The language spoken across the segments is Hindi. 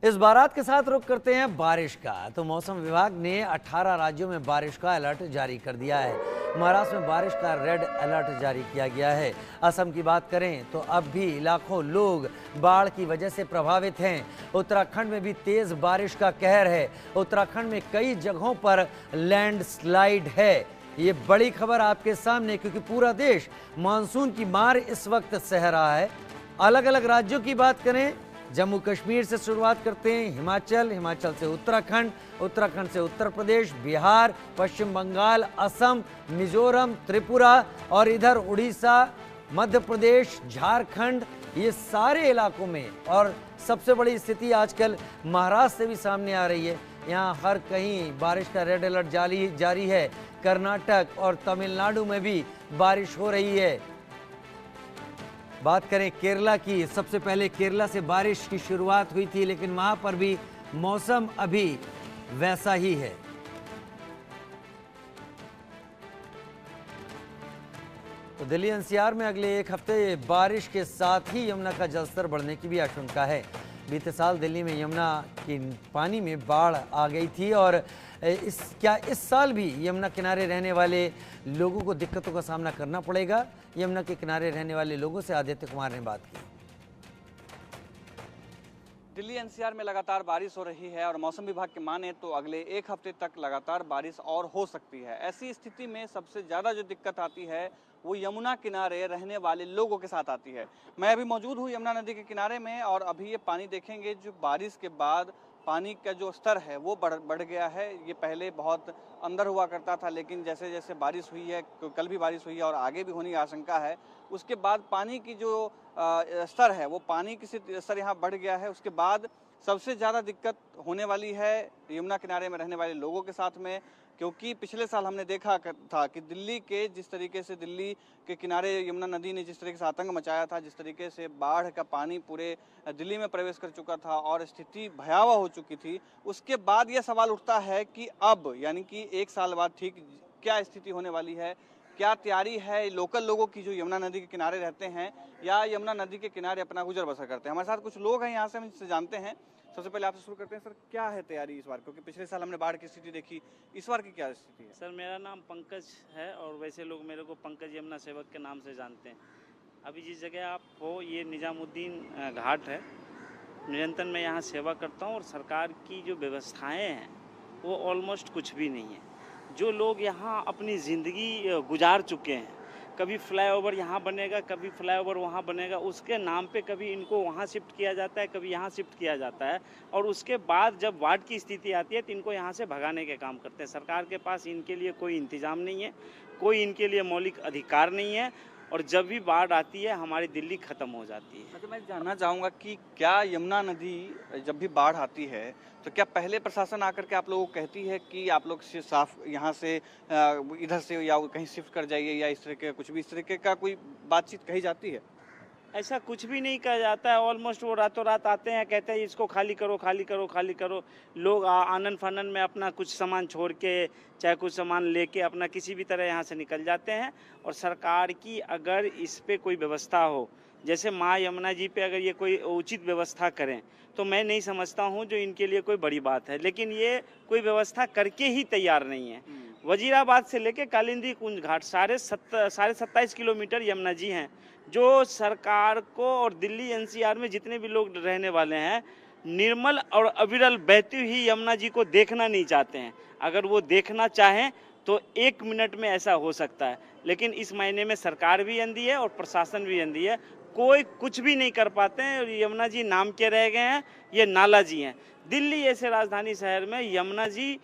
इस बारात के साथ रुख करते हैं बारिश का। तो मौसम विभाग ने 18 राज्यों में बारिश का अलर्ट जारी कर दिया है। महाराष्ट्र में बारिश का रेड अलर्ट जारी किया गया है। असम की बात करें तो अब भी लाखों लोग बाढ़ की वजह से प्रभावित हैं। उत्तराखंड में भी तेज बारिश का कहर है। उत्तराखंड में कई जगहों पर लैंडस्लाइड है। ये बड़ी खबर आपके सामने, क्योंकि पूरा देश मानसून की मार इस वक्त सह रहा है। अलग अलग राज्यों की बात करें, जम्मू कश्मीर से शुरुआत करते हैं, हिमाचल से उत्तराखंड, उत्तराखंड से उत्तर प्रदेश, बिहार, पश्चिम बंगाल, असम, मिजोरम, त्रिपुरा और इधर उड़ीसा, मध्य प्रदेश, झारखंड, ये सारे इलाकों में। और सबसे बड़ी स्थिति आजकल महाराष्ट्र से भी सामने आ रही है। यहाँ हर कहीं बारिश का रेड अलर्ट जारी है। कर्नाटक और तमिलनाडु में भी बारिश हो रही है। बात करें केरला की, सबसे पहले केरला से बारिश की शुरुआत हुई थी, लेकिन वहां पर भी मौसम अभी वैसा ही है। तो दिल्ली एनसीआर में अगले एक हफ्ते बारिश के साथ ही यमुना का जलस्तर बढ़ने की भी आशंका है। बीते साल दिल्ली में यमुना की पानी में बाढ़ आ गई थी और इस साल भी यमुना किनारे रहने वाले लोगों को दिक्कतों का सामना करना पड़ेगा। यमुना के किनारे रहने वाले लोगों से आदित्य कुमार ने बात की। दिल्ली एनसीआर में लगातार बारिश हो रही है और मौसम विभाग के माने तो अगले एक हफ्ते तक लगातार बारिश और हो सकती है। ऐसी स्थिति में सबसे ज़्यादा जो दिक्कत आती है वो यमुना किनारे रहने वाले लोगों के साथ आती है। मैं अभी मौजूद हूँ यमुना नदी के किनारे में और अभी ये पानी देखेंगे, जो बारिश के बाद पानी का जो स्तर है वो बढ़ गया है। ये पहले बहुत अंदर हुआ करता था, लेकिन जैसे जैसे बारिश हुई है, कल भी बारिश हुई है और आगे भी होने की आशंका है, उसके बाद पानी की जो स्तर है वो पानी की स्तर यहाँ बढ़ गया है। उसके बाद सबसे ज़्यादा दिक्कत होने वाली है यमुना किनारे में रहने वाले लोगों के साथ में, क्योंकि पिछले साल हमने देखा था कि दिल्ली के जिस तरीके से दिल्ली के किनारे यमुना नदी ने जिस तरीके से आतंक मचाया था, जिस तरीके से बाढ़ का पानी पूरे दिल्ली में प्रवेश कर चुका था और स्थिति भयावह हो चुकी थी, उसके बाद यह सवाल उठता है कि अब यानी कि एक साल बाद ठीक क्या स्थिति होने वाली है, क्या तैयारी है लोकल लोगों की जो यमुना नदी के किनारे रहते हैं या यमुना नदी के किनारे अपना गुजर बसर करते हैं। हमारे साथ कुछ लोग हैं यहाँ से, हम इससे जानते हैं। सबसे पहले आपसे शुरू करते हैं, सर क्या है तैयारी इस बार, क्योंकि पिछले साल हमने बाढ़ की स्थिति देखी, इस बार की क्या स्थिति है? सर मेरा नाम पंकज है और वैसे लोग मेरे को पंकज यमुना सेवक के नाम से जानते हैं। अभी जिस जगह आप हो ये निजामुद्दीन घाट है। निरंतर मैं यहाँ सेवा करता हूँ और सरकार की जो व्यवस्थाएं हैं वो ऑलमोस्ट कुछ भी नहीं है। जो लोग यहाँ अपनी ज़िंदगी गुजार चुके हैं, कभी फ्लाईओवर यहाँ बनेगा, कभी फ्लाईओवर वहाँ बनेगा, उसके नाम पे कभी इनको वहाँ शिफ्ट किया जाता है, कभी यहाँ शिफ्ट किया जाता है और उसके बाद जब बाढ़ की स्थिति आती है तो इनको यहाँ से भगाने के काम करते हैं। सरकार के पास इनके लिए कोई इंतज़ाम नहीं है, कोई इनके लिए मौलिक अधिकार नहीं है और जब भी बाढ़ आती है हमारी दिल्ली ख़त्म हो जाती है। अच्छा, मैं जानना चाहूँगा कि क्या यमुना नदी जब भी बाढ़ आती है तो क्या पहले प्रशासन आकर के आप लोगों को कहती है कि आप लोग से साफ यहाँ से इधर से या कहीं शिफ्ट कर जाइए या इस तरह के कुछ भी इस तरीके का कोई बातचीत कही जाती है? ऐसा कुछ भी नहीं कहा जाता है। ऑलमोस्ट वो रातों रात आते हैं, कहते हैं इसको खाली करो खाली करो खाली करो। लोग आनन फानन में अपना कुछ सामान छोड़ के चाहे कुछ सामान लेके अपना किसी भी तरह यहाँ से निकल जाते हैं। और सरकार की अगर इस पे कोई व्यवस्था हो, जैसे माँ यमुना जी पे अगर ये कोई उचित व्यवस्था करें तो मैं नहीं समझता हूँ जो इनके लिए कोई बड़ी बात है, लेकिन ये कोई व्यवस्था करके ही तैयार नहीं है। वजीराबाद से लेके कालिंदी कुंज घाट साढ़े 27 किलोमीटर यमुना जी हैं, जो सरकार को और दिल्ली एनसीआर में जितने भी लोग रहने वाले हैं निर्मल और अविरल बहती हुई यमुना जी को देखना नहीं चाहते हैं। अगर वो देखना चाहें तो 1 मिनट में ऐसा हो सकता है, लेकिन इस महीने में सरकार भी अंधी है और प्रशासन भी अंधी है, कोई कुछ भी नहीं कर पाते हैं। और यमुना जी नाम के रह गए हैं, ये नाला जी हैं। दिल्ली ऐसे राजधानी शहर में यमुना जी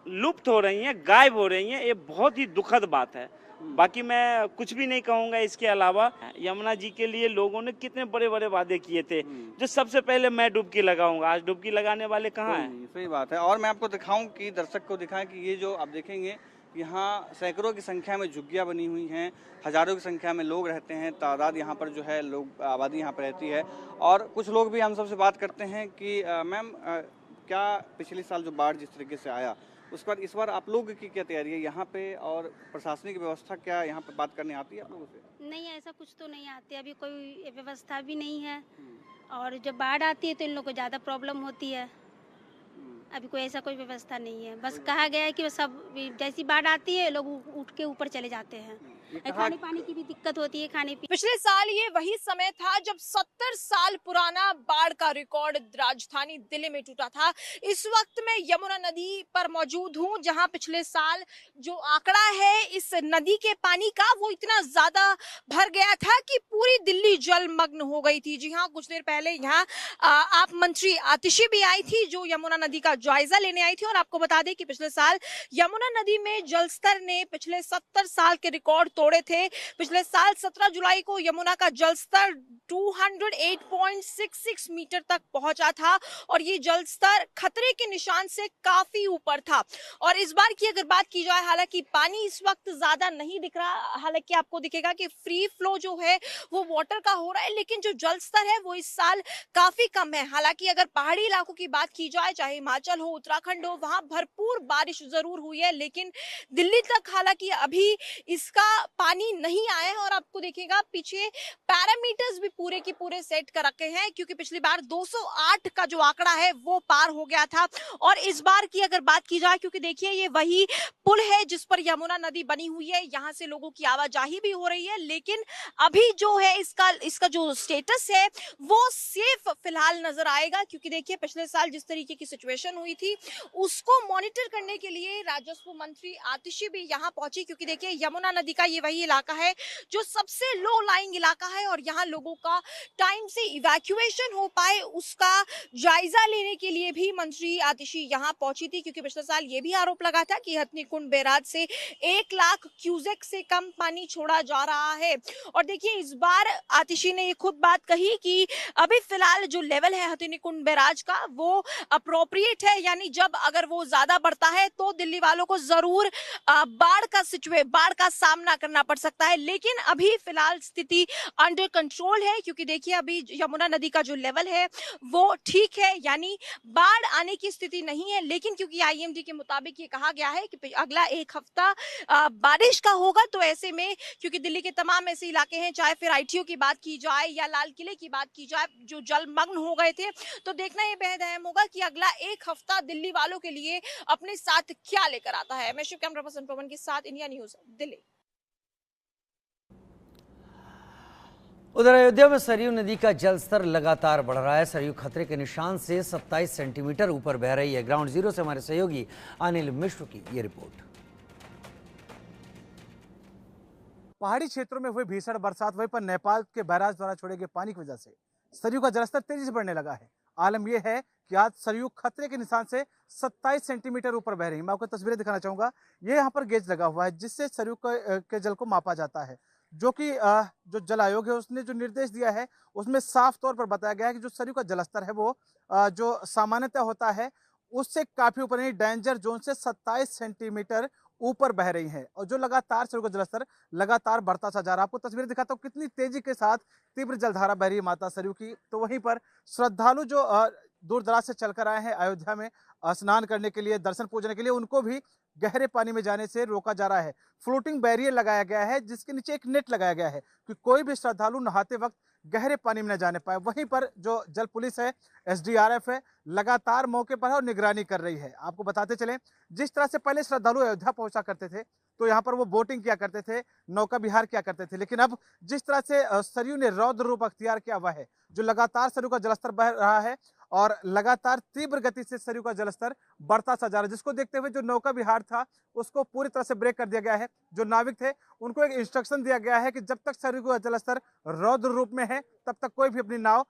लुप्त हो रही हैं, गायब हो रही हैं, ये बहुत ही दुखद बात है। बाकी मैं कुछ भी नहीं कहूँगा इसके अलावा। यमुना जी के लिए लोगों ने कितने बड़े बड़े वादे किए थे, जो सबसे पहले मैं डुबकी लगाऊंगा, आज डुबकी लगाने वाले कहाँ हैं? सही बात है। और मैं आपको दिखाऊं कि दर्शक को दिखाएं कि ये जो आप देखेंगे यहाँ सैकड़ों की संख्या में झुग्गियाँ बनी हुई हैं, हजारों की संख्या में लोग रहते हैं, तादाद यहाँ पर जो है लोग आबादी यहाँ पर रहती है। और कुछ लोग भी हम सबसे बात करते हैं कि मैम क्या पिछले साल जो बाढ़ जिस तरीके से आया उस पर इस बार आप लोग की क्या तैयारी है यहाँ पे, और प्रशासनिक व्यवस्था क्या यहाँ पे बात करने आती है आप लोगों से? नहीं, ऐसा कुछ तो नहीं आती, अभी कोई व्यवस्था भी नहीं है और जब बाढ़ आती है तो इन लोग को ज़्यादा प्रॉब्लम होती है। अभी कोई ऐसा कोई व्यवस्था नहीं है, बस कहा गया है कि वो सब जैसी बाढ़ आती है लोग उठ के ऊपर चले जाते हैं। खाने पानी की भी दिक्कत होती है, खाने पीने। पिछले साल ये वही समय था जब 70 साल पुराना बाढ़ का रिकॉर्ड राजधानी दिल्ली में टूटा था। इस वक्त मैं यमुना नदी पर मौजूद हूँ, जहां पिछले साल जो आंकड़ा है इस नदी के पानी का वो इतना ज्यादा भर गया था कि पूरी दिल्ली जलमग्न हो गई थी। जी हाँ, कुछ देर पहले यहाँ आप मंत्री आतिशी भी आई थी जो यमुना नदी का जायजा लेने आई थी। और आपको बता दें कि पिछले साल यमुना नदी में जलस्तर ने पिछले 70 साल के रिकॉर्ड तोड़े थे। पिछले साल 17 जुलाई को यमुना का जलस्तर 208.66 मीटर तक पहुंचा था और ये जलस्तर खतरे के निशान से काफी ऊपर था। और इस बार की अगर बात की जाए, हालांकि पानी इस वक्त ज्यादा नहीं दिख रहा, हालांकि आपको दिखेगा कि फ्री फ्लो जो है वो वाटर का हो रहा है, लेकिन जो जलस्तर है वो इस साल काफी कम है। हालांकि अगर पहाड़ी इलाकों की बात की जाए, चाहे हिमाचल हो, उत्तराखंड हो, वहां भरपूर बारिश जरूर हुई है, लेकिन दिल्ली तक हालांकि अभी इसका पानी नहीं आया है। और आपको देखेगा पीछे पैरामीटर्स भी पूरे के पूरे सेट कर रखे हैं, क्योंकि पिछली बार 208 का जो आंकड़ा है वो पार हो गया था। और इस बार की अगर बात की जाए, क्योंकि देखिए ये वही पुल है जिस पर यमुना नदी बनी हुई है, यहाँ से लोगों की आवाजाही भी हो रही है, लेकिन अभी जो है इसका जो स्टेटस है वो सेफ फिलहाल नजर आएगा। क्योंकि देखिए पिछले साल जिस तरीके की सिचुएशन हुई थी उसको मॉनिटर करने के लिए राजस्व मंत्री आतिशी भी यहाँ पहुंची, क्योंकि देखिए यमुना नदी का ये वही इलाका है जो सबसे लो लाइंग इलाका है और यहाँ लोगों का टाइम से इवैक्यूएशन हो पाए उसका जायजा लेने के लिए भी मंत्री आतिशी यहाँ पहुंची थी। क्योंकि पिछले साल ये भी आरोप लगा था कि हथनीकुंड बैराज से 1 लाख क्यूसेक से कम पानी छोड़ा जा रहा है। और देखिए इस बार आतिशी ने ये खुद बात कही कि अभी फिलहाल जो लेवल है हथनीकुंड बैराज का वो अप्रोप्रिएट है, यानी जब अगर वो ज्यादा बढ़ता है तो दिल्ली वालों को जरूर बाढ़ का सामना करना पड़ सकता है, लेकिन अभी फिलहाल स्थिति अंडर कंट्रोल है। क्योंकि देखिए अभी यमुना नदी का जो लेवल है वो ठीक है, यानी बाढ़ आने की स्थिति नहीं है। लेकिन क्योंकि आईएमडी के मुताबिक ये कहा गया है कि अगला 1 हफ्ता बारिश का होगा, तो ऐसे में क्योंकि दिल्ली के तमाम ऐसे इलाके हैं, चाहे फिर आईटीओ की बात की जाए या लाल किले की बात की जाए, जो जलमग्न हो गए थे, तो देखना ये बेहद अहम होगा कि अगला 1 हफ्ता दिल्ली वालों के लिए अपने साथ क्या लेकर आता है। मैं शिव कैमरा पर्सन पवन के साथ, इंडिया न्यूज दिल्ली। उधर अयोध्या में सरयू नदी का जलस्तर लगातार बढ़ रहा है। सरयू खतरे के निशान से 27 सेंटीमीटर ऊपर बह रही है। ग्राउंड जीरो से हमारे सहयोगी अनिल मिश्र की ये रिपोर्ट। पहाड़ी क्षेत्रों में हुई भीषण बरसात, वहीं पर नेपाल के बैराज द्वारा छोड़े गए पानी की वजह से सरयू का जलस्तर तेजी से बढ़ने लगा है। आलम यह है कि आज सरयू खतरे के निशान से 27 सेंटीमीटर ऊपर बह रही है। मैं आपको तस्वीरें दिखाना चाहूंगा। ये यहाँ पर गेज लगा हुआ है जिससे सरयू के जल को मापा जाता है, जो कि जो जल आयोग है उसने जो निर्देश दिया है उसमें साफ तौर पर बताया गया है कि जो सरयू का जलस्तर है वो जो सामान्यतः होता है उससे काफी ऊपर, यानी डेंजर जोन से 27 सेंटीमीटर ऊपर बह रही है। और जो लगातार सरयू का जलस्तर लगातार बढ़ता सा जा रहा है। आपको तस्वीरें दिखाता हूँ कितनी तेजी के साथ तीव्र जलधारा बह रही है माता सरयू की। तो वहीं पर श्रद्धालु जो दूर दराज से चलकर आए हैं अयोध्या में स्नान करने के लिए, दर्शन पूजने के लिए, उनको भी गहरे पानी में जाने से रोका जा रहा है। फ्लोटिंग बैरियर लगाया गया है जिसके नीचे एक नेट लगाया गया है कि कोई भी श्रद्धालु नहाते वक्त गहरे पानी में न जाने पाए। वहीं पर जो जल पुलिस है, एसडीआरएफ है, लगातार मौके पर है और निगरानी कर रही है। आपको बताते चलें, जिस तरह से पहले श्रद्धालु अयोध्या पहुंचा करते थे तो यहाँ पर वो बोटिंग किया करते थे, नौका विहार किया करते थे, लेकिन अब जिस तरह से सरयू ने रौद्र रूप अख्तियार किया हुआ है, जो लगातार सरयू का जलस्तर बढ़ रहा है और लगातार तीव्र गति से सरयू का जलस्तर बढ़ता सा जा रहा है, जिसको देखते हुए जो नौका विहार था उसको पूरी तरह से ब्रेक कर दिया गया है। जो नाविक थे उनको एक इंस्ट्रक्शन दिया गया है कि जब तक सरयू का जलस्तर रौद्र रूप में है तब तक कोई भी अपनी नाव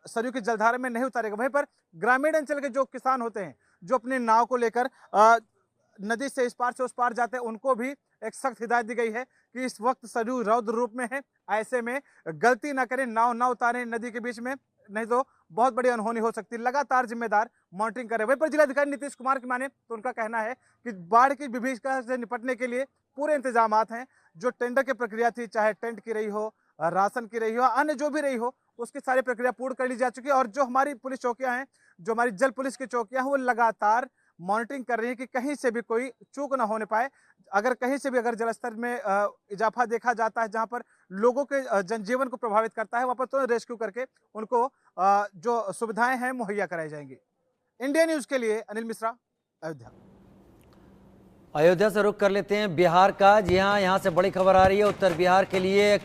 सरयू की जलधारा में नहीं उतारेगा। वहीं पर ग्रामीण अंचल के जो किसान होते हैं जो अपनी नाव को लेकर नदी से इस पार से उस पार जाते हैं, उनको भी एक सख्त हिदायत दी गई है कि इस वक्त सरयू रौद्र रूप में है, ऐसे में गलती ना करें, नाव ना उतारें नदी के बीच में, नहीं तो बहुत बड़ी अनहोनी हो सकती है। लगातार जिम्मेदार मॉनिटरिंग कर रहे हैं। वहीं पर जिलाधिकारी नीतीश कुमार की माने तो उनका कहना है कि बाढ़ की विभीषिका से निपटने के लिए पूरे इंतजाम हैं। जो टेंडर की प्रक्रिया थी, चाहे टेंट की रही हो, राशन की रही हो, अन्य जो भी रही हो, उसकी सारी प्रक्रिया पूर्ण कर ली जा चुकी है। और जो हमारी पुलिस चौकियां हैं, जो हमारी जल पुलिस की चौकियां हैं, वो लगातार मॉनिटरिंग कर रही है कि कहीं से भी कोई चूक ना होने पाए। अगर कहीं से भी अगर जलस्तर में इजाफा देखा जाता है, जहां पर लोगों के जनजीवन को प्रभावित करता है, वहां पर तुरंत रेस्क्यू करके उनको जो सुविधाएं हैं मुहैया कराई जाएंगी। इंडिया न्यूज के लिए अनिल मिश्रा, अयोध्या। अयोध्या से रुख कर लेते हैं बिहार का। जी हाँ, यहाँ से बड़ी खबर आ रही है उत्तर बिहार के लिए।